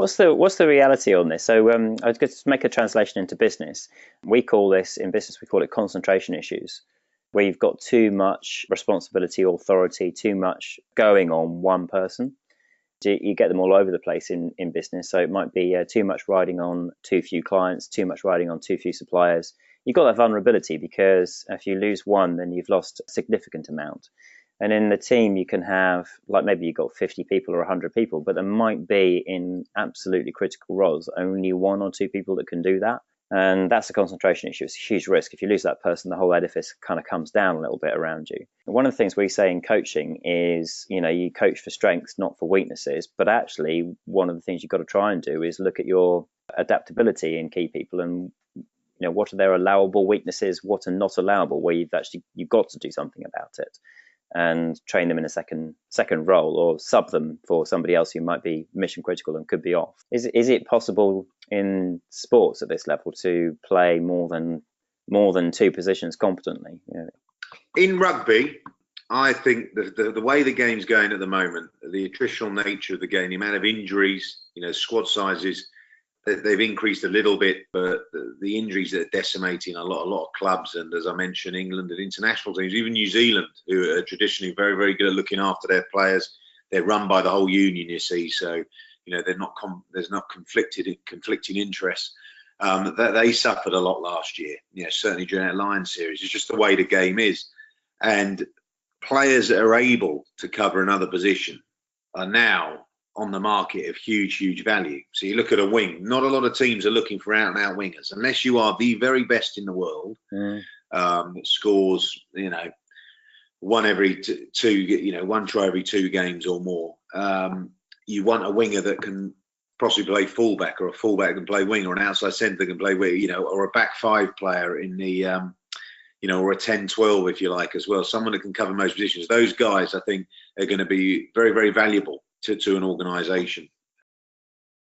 What's the reality on this? So I just make a translation into business. We call this in business, we call it concentration issues, where you've got too much responsibility, authority, too much going on one person. You get them all over the place in business. So it might be too much riding on too few clients, too much riding on too few suppliers. You've got that vulnerability because if you lose one, then you've lost a significant amount. And in the team, you can have, like maybe you've got 50 people or 100 people, but there might be in absolutely critical roles, only one or two people that can do that. And that's a concentration issue. It's a huge risk. If you lose that person, the whole edifice kind of comes down a little bit around you. One of the things we say in coaching is, you coach for strengths, not for weaknesses. But actually, one of the things you've got to try and do is look at your adaptability in key people and, what are their allowable weaknesses, what are not allowable, where you've got to do something about it and train them in a second role or sub them for somebody else who might be mission critical and could be off. Is it possible in sports at this level to play more than two positions competently? In rugby, I think the way the game's going at the moment, the attritional nature of the game, the amount of injuries, squad sizes, they've increased a little bit, but the injuries that are decimating a lot of clubs, and as I mentioned, England and international teams, even New Zealand, who are traditionally very, very good at looking after their players. They're run by the whole union, you see, so they're not there's not conflicting interests. That they suffered a lot last year. Certainly during that Lions series. It's just the way the game is, and players that are able to cover another position are now on the market of huge value. So you look at a wing, not a lot of teams are looking for out and out wingers unless you are the very best in the world. That scores one every two, one try every 2 games or more. You want a winger that can possibly play fullback, or a fullback can play wing, or an outside centre can play wing, or a back 5 player in the or a 10-12 if you like as well, someone that can cover most positions. Those guys I think are going to be very, very valuable to an organisation.